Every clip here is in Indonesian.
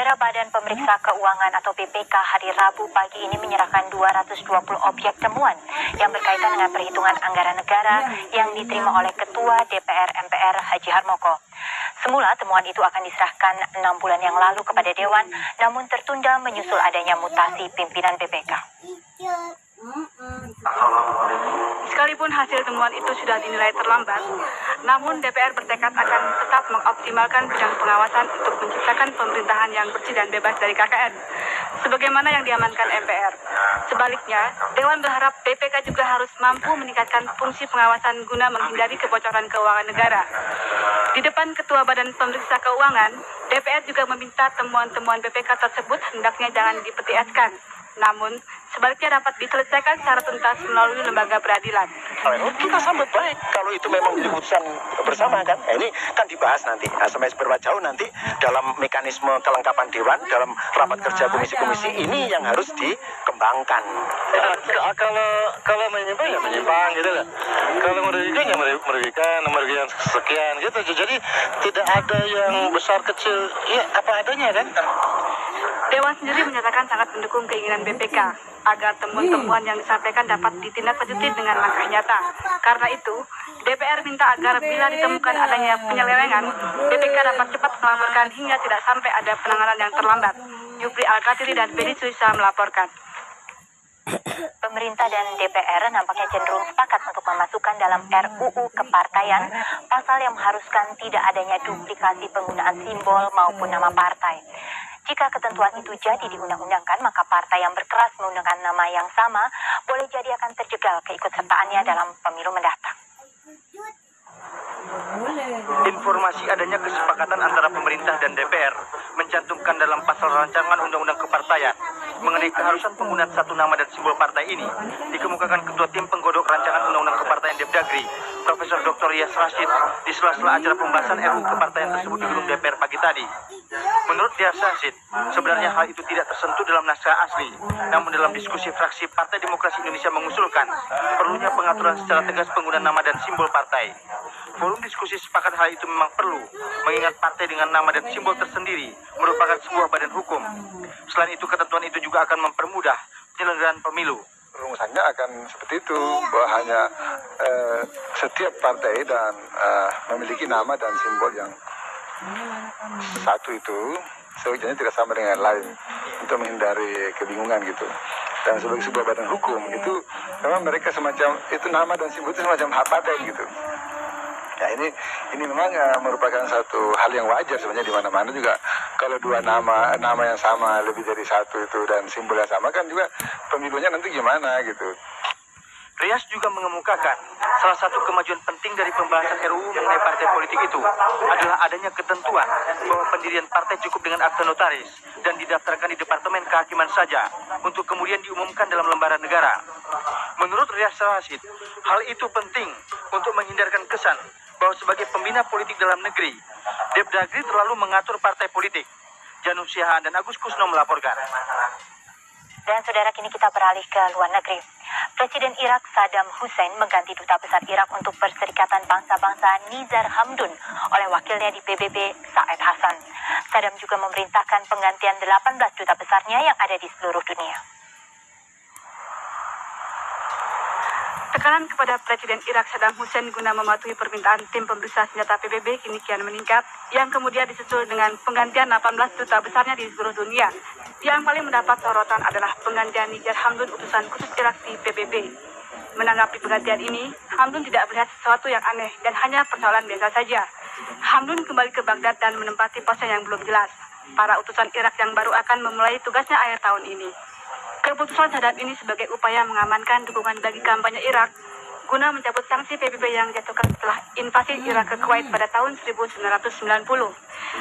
Saudara, Badan Pemeriksa Keuangan atau BPK hari Rabu pagi ini menyerahkan 220 objek temuan yang berkaitan dengan perhitungan anggaran negara yang diterima oleh Ketua DPR MPR Haji Harmoko. Semula temuan itu akan diserahkan 6 bulan yang lalu kepada Dewan, namun tertunda menyusul adanya mutasi pimpinan BPK. Sekalipun hasil temuan itu sudah dinilai terlambat, namun DPR bertekad akan tetap mengoptimalkan bidang pengawasan untuk menciptakan pemerintahan yang bersih dan bebas dari KKN, sebagaimana yang diamankan MPR. Sebaliknya, Dewan berharap BPK juga harus mampu meningkatkan fungsi pengawasan guna menghindari kebocoran keuangan negara. Di depan Ketua Badan Pemeriksa Keuangan, DPR juga meminta temuan-temuan BPK tersebut hendaknya jangan dipetieskan, namun sebaliknya dapat diselesaikan secara tuntas melalui lembaga peradilan. Kita sambut baik kalau itu memang keputusan bersama kan. Ini kan dibahas nanti sampai seberapa jauh nanti dalam mekanisme kelengkapan Dewan dalam rapat kerja komisi-komisi ini yang harus dikembangkan. Kalau menyimpang ya menyimpang gitu lah. Kalau merugikan ya merugikan sekian gitu. Jadi tidak ada yang besar kecil, ya apa adanya kan. Dewan sendiri menyatakan sangat mendukung keinginan BPK agar temuan-temuan yang disampaikan dapat ditindaklanjuti dengan langkah nyata. Karena itu, DPR minta agar bila ditemukan adanya penyelewengan, BPK dapat cepat melaporkan hingga tidak sampai ada penanganan yang terlambat. Yupri Al-Katiri dan Beni Suisa melaporkan. Pemerintah dan DPR nampaknya cenderung sepakat untuk memasukkan dalam RUU Kepartaian pasal yang mengharuskan tidak adanya duplikasi penggunaan simbol maupun nama partai. Jika ketentuan itu jadi diundang-undangkan, maka partai yang berkeras menggunakan nama yang sama boleh jadi akan terjegal keikutsertaannya dalam pemilu mendatang. Informasi adanya kesepakatan antara pemerintah dan DPR mencantumkan dalam pasal rancangan Undang-Undang Kepartaian mengenai keharusan penggunaan satu nama dan simbol partai ini dikemukakan Ketua Tim Penggodok Rancangan Undang-Undang Kepartaian Depdagri, Profesor Dr. Rias Rashid, di sela-sela acara pembahasan RUU Kepartaian tersebut di gedung DPR pagi tadi. Menurut Rias Rashid, sebenarnya hal itu tidak tersentuh dalam naskah asli, namun dalam diskusi fraksi Partai Demokrasi Indonesia mengusulkan perlunya pengaturan secara tegas penggunaan nama dan simbol partai. Forum diskusi sepakat hal itu memang perlu, mengingat partai dengan nama dan simbol tersendiri merupakan sebuah badan hukum. Selain itu, ketentuan itu juga akan mempermudah penyelenggaraan pemilu. Rumusannya akan seperti itu, bahwa hanya setiap partai dan memiliki nama dan simbol yang satu itu sebenarnya tidak sama dengan lain untuk menghindari kebingungan gitu. Dan sebagai sebuah badan hukum itu memang mereka semacam itu nama dan simbol itu semacam hak partai gitu. Ya ini memang merupakan satu hal yang wajar sebenarnya di mana-mana juga kalau dua nama yang sama lebih dari satu itu dan simbol yang sama kan juga pemilunya nanti gimana gitu. Rias juga mengemukakan salah satu kemajuan penting dari pembahasan RUU mengenai partai politik itu adalah adanya ketentuan bahwa pendirian partai cukup dengan akte notaris dan didaftarkan di Departemen Kehakiman saja untuk kemudian diumumkan dalam lembaran negara. Menurut Rias Rashid, hal itu penting untuk menghindarkan kesan bahwa sebagai pembina politik dalam negeri, Depdagri terlalu mengatur partai politik. Janus Siahaan dan Agus Kusno melaporkan. Dan saudara, kini kita beralih ke luar negeri. Presiden Irak Saddam Hussein mengganti Duta Besar Irak untuk Perserikatan Bangsa-Bangsa Nizar Hamdun oleh wakilnya di PBB Said Hassan. Saddam juga memerintahkan penggantian 18 duta besarnya yang ada di seluruh dunia. Tekanan kepada Presiden Irak Saddam Hussein guna mematuhi permintaan tim pemeriksa senjata PBB kini kian meningkat, yang kemudian disusul dengan penggantian 18 duta besarnya di seluruh dunia. Yang paling mendapat sorotan adalah penggantian Nizar Hamdun, utusan khusus Irak di PBB. Menanggapi penggantian ini, Hamdun tidak melihat sesuatu yang aneh dan hanya persoalan biasa saja. Hamdun kembali ke Baghdad dan menempati posnya yang belum jelas. Para utusan Irak yang baru akan memulai tugasnya akhir tahun ini. Keputusan Saddam ini sebagai upaya mengamankan dukungan bagi kampanye Irak guna mencabut sanksi PBB yang dijatuhkan setelah invasi Irak ke Kuwait pada tahun 1990.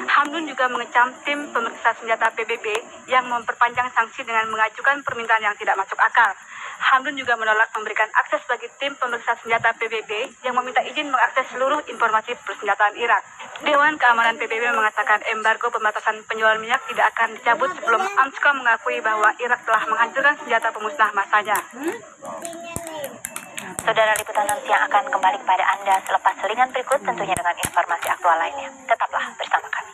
Hamdun juga mengecam tim pemeriksa senjata PBB yang memperpanjang sanksi dengan mengajukan permintaan yang tidak masuk akal. Hamdun juga menolak memberikan akses bagi tim pemeriksa senjata PBB yang meminta izin mengakses seluruh informasi persenjataan Irak. Dewan Keamanan PBB mengatakan embargo pembatasan penjualan minyak tidak akan dicabut sebelum Amsco mengakui bahwa Irak telah menghancurkan senjata pemusnah massanya. Saudara, liputan siang akan kembali kepada Anda selepas selingan berikut, tentunya dengan informasi aktual lainnya. Tetaplah bersama kami.